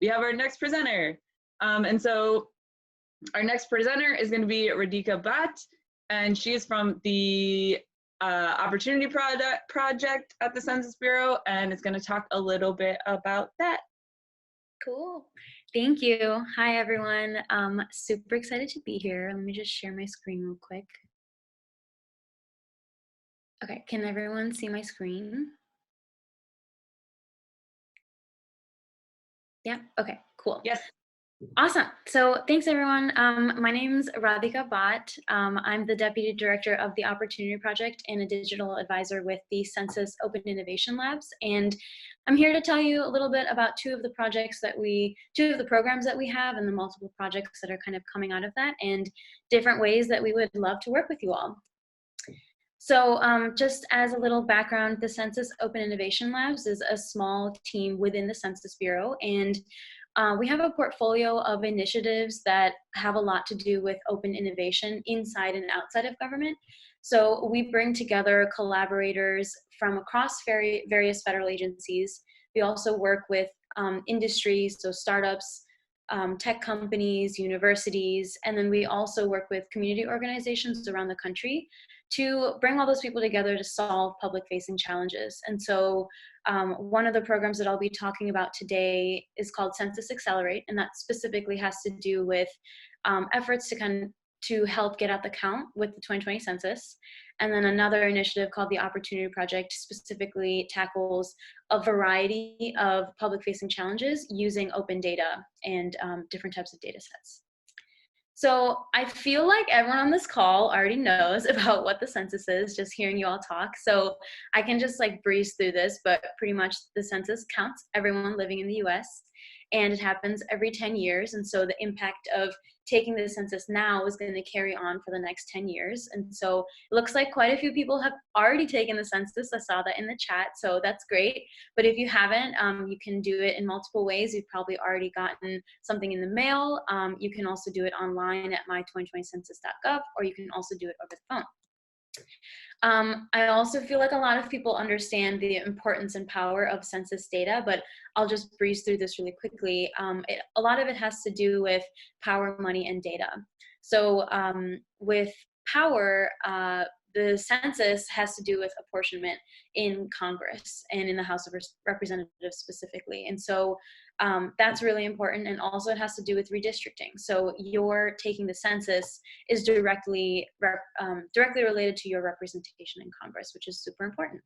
we have our next presenter. And so our next presenter is going to be Radhika Bhatt, and she is from the Opportunity Project at the Census Bureau, and is going to talk a little bit about that. Cool. Thank you. Hi, everyone. Super excited to be here. Let me just share my screen real quick. Okay, can everyone see my screen? Yeah, okay, cool. Yes. Awesome. So thanks, everyone. My name's Radhika Bhatt. I'm the Deputy Director of the Opportunity Project and a digital advisor with the Census Open Innovation Labs. And I'm here to tell you a little bit about two of the programs that we have and the multiple projects that are kind of coming out of that and different ways that we would love to work with you all. So just as a little background, the Census Open Innovation Labs is a small team within the Census Bureau, and we have a portfolio of initiatives that have a lot to do with open innovation inside and outside of government. So we bring together collaborators from across various federal agencies. We also work with industry, so startups, tech companies, universities, and then we also work with community organizations around the country to bring all those people together to solve public-facing challenges. And so one of the programs that I'll be talking about today is called CensusAccelerate, and that specifically has to do with efforts to help get out the count with the 2020 census. And then another initiative called the Opportunity Project specifically tackles a variety of public-facing challenges using open data and different types of data sets. So I feel like everyone on this call already knows about what the census is, just hearing you all talk. So I can just like breeze through this, but pretty much the census counts everyone living in the US, and it happens every 10 years. And so the impact of taking the census now is going to carry on for the next 10 years. And so it looks like quite a few people have already taken the census. I saw that in the chat, so that's great. But if you haven't, you can do it in multiple ways. You've probably already gotten something in the mail. You can also do it online at my2020census.gov, or you can also do it over the phone. I also feel like a lot of people understand the importance and power of census data, but I'll just breeze through this really quickly. A lot of it has to do with power, money, and data. So with power, the census has to do with apportionment in Congress and in the House of Representatives specifically. And so that's really important. And also it has to do with redistricting. So your taking the census is directly related to your representation in Congress, which is super important.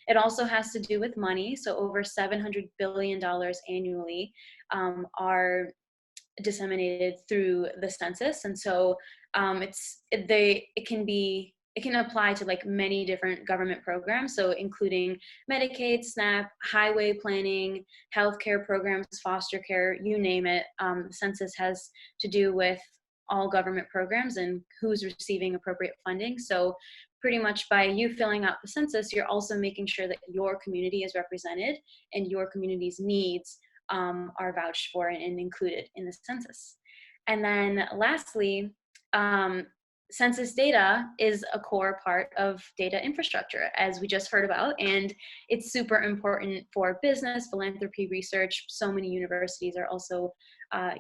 It also has to do with money. So over $700 billion annually are disseminated through the census. And so it can apply to like many different government programs, so including Medicaid, SNAP, highway planning, healthcare programs, foster care, you name it. The census has to do with all government programs and who's receiving appropriate funding. So pretty much by you filling out the census, you're also making sure that your community is represented and your community's needs are vouched for and included in the census. And then lastly, census data is a core part of data infrastructure, as we just heard about, and it's super important for business, philanthropy, research. So many universities are also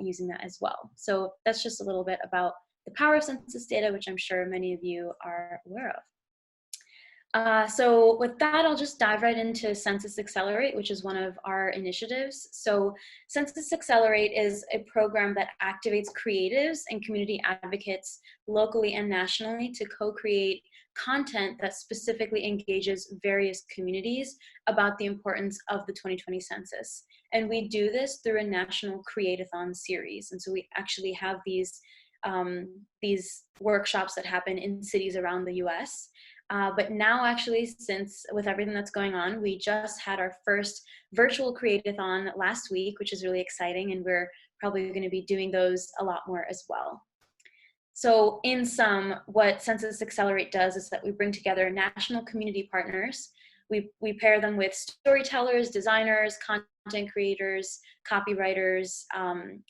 using that as well. So that's just a little bit about the power of census data, which I'm sure many of you are aware of. So with that, I'll just dive right into CensusAccelerate, which is one of our initiatives. So CensusAccelerate is a program that activates creatives and community advocates locally and nationally to co-create content that specifically engages various communities about the importance of the 2020 census. And we do this through a national Create-a-thon series. And so we actually have these workshops that happen in cities around the US. But now actually, since with everything that's going on, we just had our first virtual Create-a-thon last week, which is really exciting, and we're probably going to be doing those a lot more as well. So in sum, what CensusAccelerate does is that we bring together national community partners. We pair them with storytellers, designers, content creators, copywriters,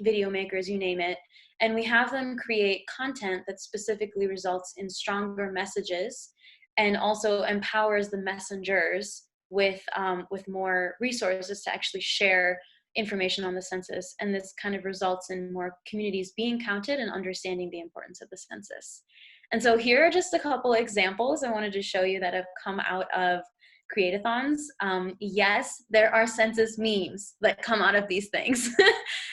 video makers, you name it. And we have them create content that specifically results in stronger messages and also empowers the messengers with more resources to actually share information on the census, and this kind of results in more communities being counted and understanding the importance of the census. And so here are just a couple examples I wanted to show you that have come out of create-a-thons. Yes, there are census memes that come out of these things.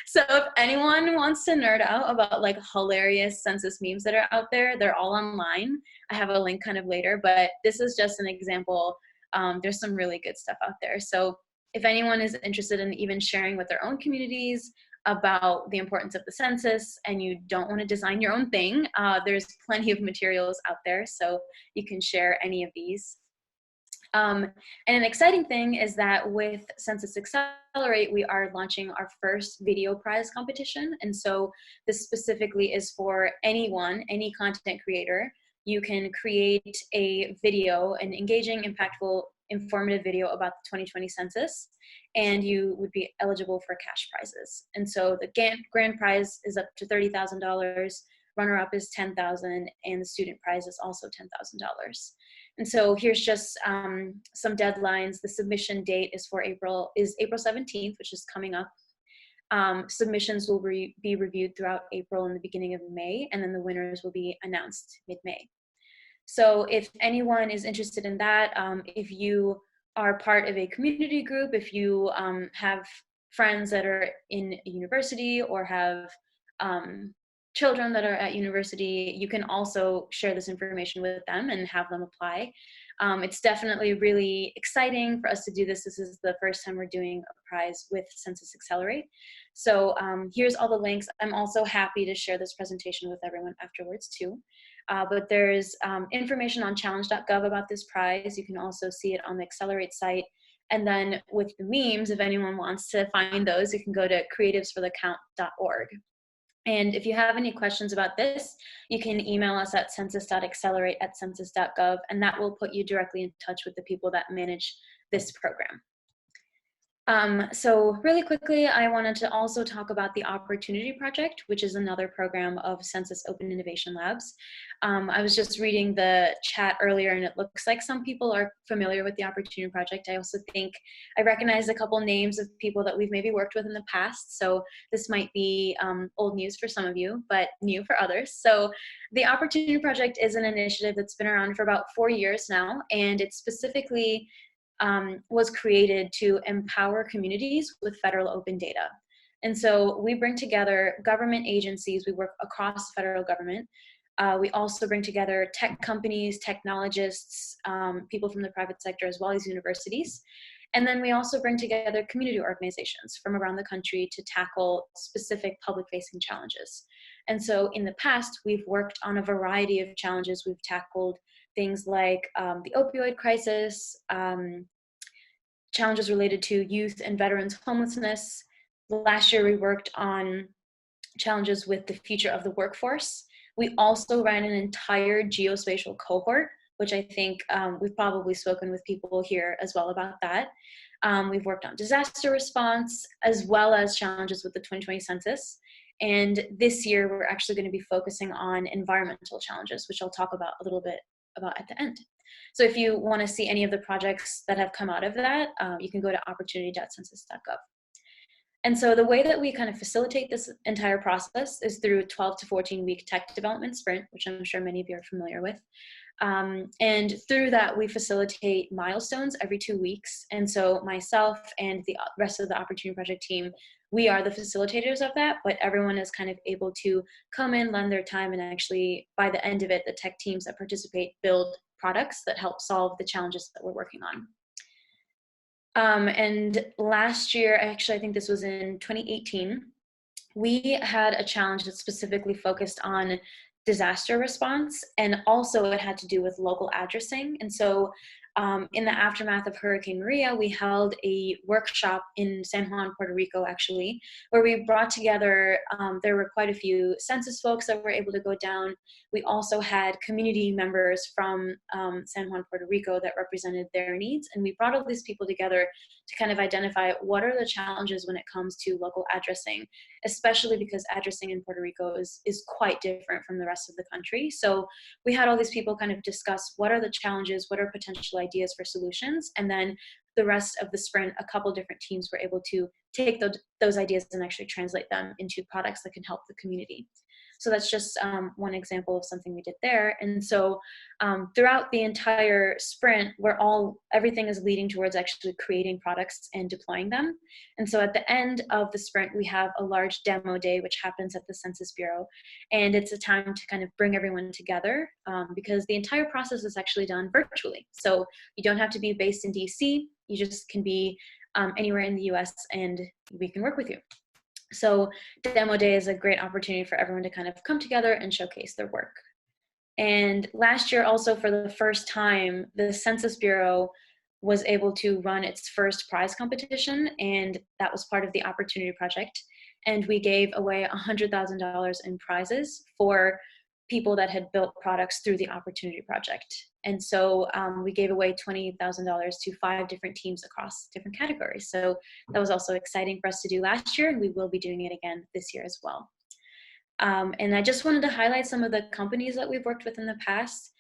So if anyone wants to nerd out about like hilarious census memes that are out there, they're all online. I have a link kind of later, but this is just an example. There's some really good stuff out there. So if anyone is interested in even sharing with their own communities about the importance of the census and you don't want to design your own thing, there's plenty of materials out there, so you can share any of these. And an exciting thing is that with CensusAccelerate, we are launching our first video prize competition. And so this specifically is for anyone, any content creator. You can create a video, an engaging, impactful, informative video about the 2020 census, and you would be eligible for cash prizes. And so the grand prize is up to $30,000, runner-up is $10,000, and the student prize is also $10,000. And so here's just some deadlines. The submission date is April 17th, which is coming up. Submissions will be reviewed throughout April and the beginning of May, and then the winners will be announced mid-May. So if anyone is interested in that, if you are part of a community group, if you have friends that are in a university or have children that are at university, you can also share this information with them and have them apply. It's definitely really exciting for us to do this. This is the first time we're doing a prize with CensusAccelerate. So here's all the links. I'm also happy to share this presentation with everyone afterwards too. But there's information on challenge.gov about this prize. You can also see it on the Accelerate site. And then with the memes, if anyone wants to find those, you can go to creativesforthecount.org. And if you have any questions about this, you can email us at census.accelerate@census.gov, and that will put you directly in touch with the people that manage this program. So really quickly, I wanted to also talk about the Opportunity Project, which is another program of Census Open Innovation Labs. I was just reading the chat earlier, and it looks like some people are familiar with the Opportunity Project. I also think I recognize a couple names of people that we've maybe worked with in the past, so this might be old news for some of you, but new for others. So the Opportunity Project is an initiative that's been around for about 4 years now, and it's specifically was created to empower communities with federal open data. And so we bring together government agencies, we work across the federal government. We also bring together tech companies, technologists, people from the private sector, as well as universities. And then we also bring together community organizations from around the country to tackle specific public-facing challenges. And so in the past, we've worked on a variety of challenges. We've tackled things like the opioid crisis, challenges related to youth and veterans homelessness. Last year, we worked on challenges with the future of the workforce. We also ran an entire geospatial cohort, which I think we've probably spoken with people here as well about that. We've worked on disaster response, as well as challenges with the 2020 census. And this year, we're actually going to be focusing on environmental challenges, which I'll talk about a little bit about at the end. So if you want to see any of the projects that have come out of that, you can go to opportunity.census.gov. And so the way that we kind of facilitate this entire process is through a 12 to 14 week tech development sprint, which I'm sure many of you are familiar with. And through that, we facilitate milestones every 2 weeks. And so myself and the rest of the Opportunity Project team, we are the facilitators of that, but everyone is kind of able to come in, lend their time, and actually, by the end of it, the tech teams that participate build products that help solve the challenges that we're working on. And last year, actually, I think this was in 2018, we had a challenge that specifically focused on disaster response, and also it had to do with local addressing. And so in the aftermath of Hurricane Maria, we held a workshop in San Juan, Puerto Rico, actually, where we brought together, there were quite a few census folks that were able to go down. We also had community members from San Juan, Puerto Rico that represented their needs. And we brought all these people together to kind of identify what are the challenges when it comes to local addressing, especially because addressing in Puerto Rico is quite different from the rest of the country. So we had all these people kind of discuss what are the challenges, what are potential ideas for solutions, and then the rest of the sprint, a couple different teams were able to take those ideas and actually translate them into products that can help the community. So that's just one example of something we did there. And so throughout the entire sprint, everything is leading towards actually creating products and deploying them. And so at the end of the sprint, we have a large demo day, which happens at the Census Bureau. And it's a time to kind of bring everyone together because the entire process is actually done virtually. So you don't have to be based in DC. You just can be anywhere in the US and we can work with you. So Demo Day is a great opportunity for everyone to kind of come together and showcase their work. And last year also, for the first time, the Census Bureau was able to run its first prize competition, and that was part of the Opportunity Project. And we gave away $100,000 in prizes for people that had built products through the Opportunity Project. And so we gave away $20,000 to 5 different teams across different categories. So that was also exciting for us to do last year, and we will be doing it again this year as well. And I just wanted to highlight some of the companies that we've worked with in the past.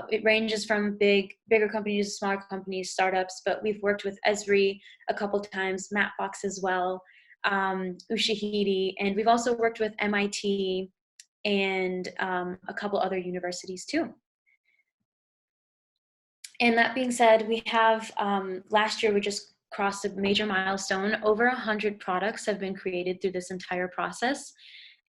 It ranges from bigger companies, smaller companies, startups, but we've worked with Esri a couple times, Mapbox as well, Ushahidi, and we've also worked with MIT and a couple other universities too. And that being said, we have, last year we just crossed a major milestone. Over 100 products have been created through this entire process.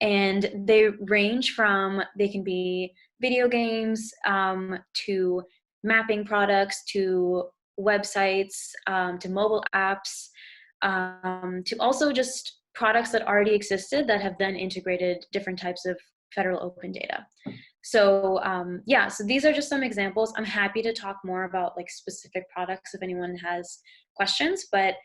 And they range from, they can be video games to mapping products, to websites, to mobile apps, to also just products that already existed that have then integrated different types of federal open data. So yeah, so these are just some examples. I'm happy to talk more about like specific products if anyone has questions, but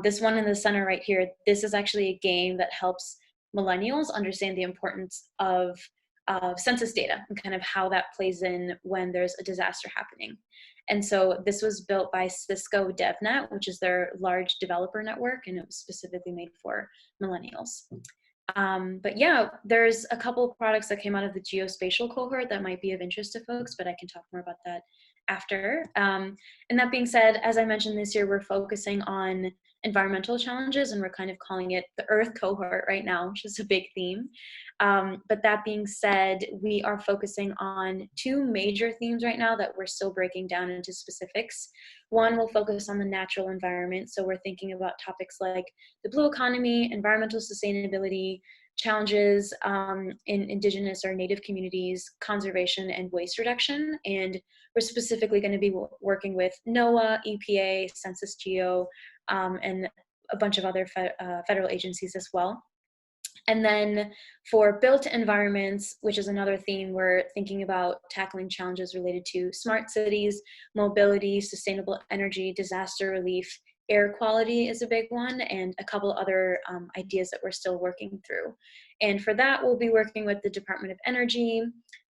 this one in the center right here, this is actually a game that helps millennials understand the importance of census data and kind of how that plays in when there's a disaster happening. And so this was built by Cisco DevNet, which is their large developer network, and it was specifically made for millennials. But yeah, there's a couple of products that came out of the geospatial cohort that might be of interest to folks, but I can talk more about that after. And that being said, as I mentioned, this year we're focusing on environmental challenges, and we're kind of calling it the Earth cohort right now, which is a big theme. But that being said, we are focusing on 2 major themes right now that we're still breaking down into specifics. One will focus on the natural environment. So we're thinking about topics like the blue economy, environmental sustainability, challenges in indigenous or native communities, conservation, and waste reduction. And we're specifically going to be working with NOAA, EPA, Census Geo, and a bunch of other federal agencies as well. And then for built environments, which is another theme, we're thinking about tackling challenges related to smart cities, mobility, sustainable energy, disaster relief, air quality is a big one, and a couple other ideas that we're still working through. And for that, we'll be working with the Department of Energy,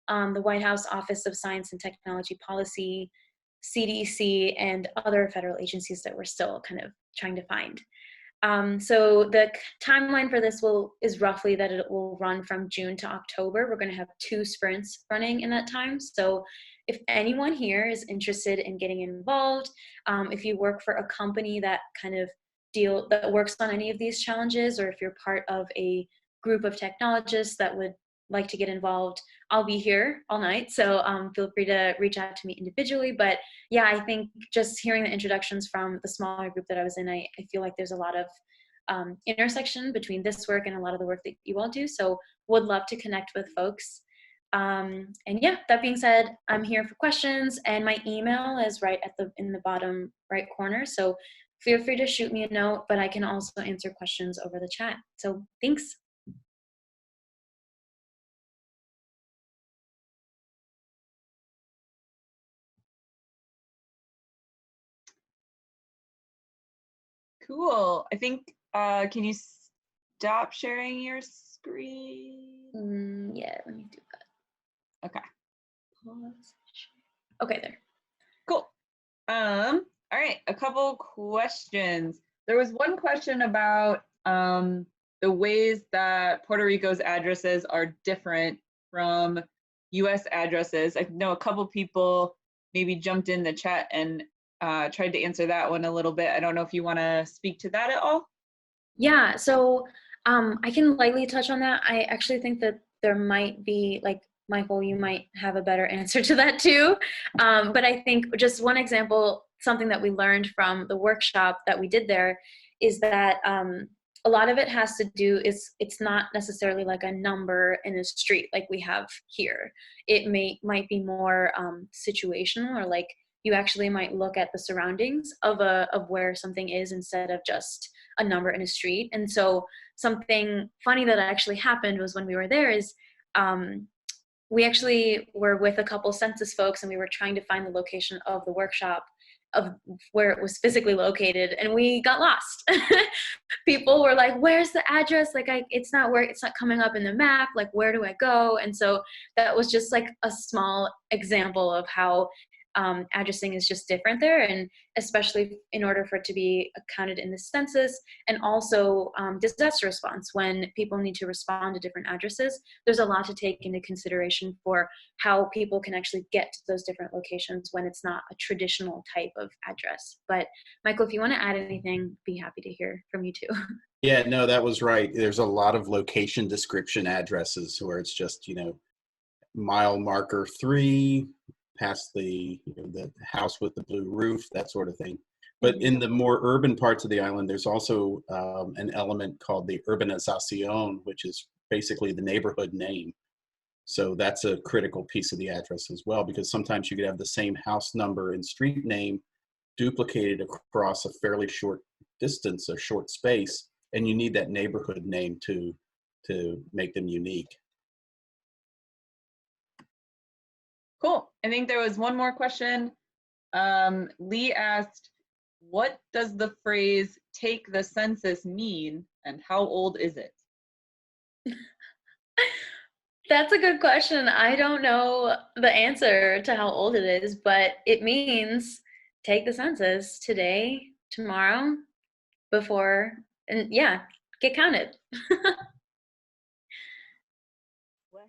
the White House Office of Science and Technology Policy, CDC, and other federal agencies that we're still kind of trying to find. So the timeline for this is roughly that it will run from June to October. We're going to have 2 sprints running in that time. So if anyone here is interested in getting involved, if you work for a company that that works on any of these challenges, or if you're part of a group of technologists that would like to get involved, I'll be here all night. So feel free to reach out to me individually. But yeah, I think just hearing the introductions from the smaller group that I was in, I feel like there's a lot of intersection between this work and a lot of the work that you all do. So would love to connect with folks. And yeah, that being said, I'm here for questions, and my email is right in the bottom right corner. So feel free to shoot me a note, but I can also answer questions over the chat. So thanks. Cool. I think, can you stop sharing your screen? Yeah, let me do that. Okay. Pause. Okay, there. Cool. All right, a couple questions. There was one question about the ways that Puerto Rico's addresses are different from US addresses. I know a couple people maybe jumped in the chat and tried to answer that one a little bit. I don't know if you want to speak to that at all. Yeah, so I can lightly touch on that. I actually think that there might be, like, Michael, you might have a better answer to that too. But I think just one example, something that we learned from the workshop that we did there is that a lot of it has to do, it's not necessarily like a number in a street like we have here. It might be more situational, or like you actually might look at the surroundings of where something is instead of just a number in a street. And so something funny that actually happened was when we were there is we actually were with a couple census folks, and we were trying to find the location of the workshop, of where it was physically located, and we got lost. People were like, where's the address? Like, it's not coming up in the map. Like, where do I go? And so that was just like a small example of how addressing is just different there, and especially in order for it to be counted in the census, and also disaster response, when people need to respond to different addresses, there's a lot to take into consideration for how people can actually get to those different locations when it's not a traditional type of address. But Michael, if you want to add anything, be happy to hear from you too. Yeah, no, that was right. There's a lot of location description addresses where it's just, mile marker 3, past the the house with the blue roof, that sort of thing. But in the more urban parts of the island, there's also an element called the urbanización, which is basically the neighborhood name. So that's a critical piece of the address as well, because sometimes you could have the same house number and street name duplicated across a fairly short distance or short space, and you need that neighborhood name to make them unique. Cool. I think there was one more question. Lee asked, what does the phrase "take the census" mean, and how old is it? That's a good question. I don't know the answer to how old it is, but it means take the census today, tomorrow, before, and yeah, get counted.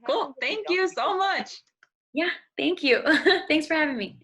Cool. Thank you so much. Yeah, thank you. Thanks for having me.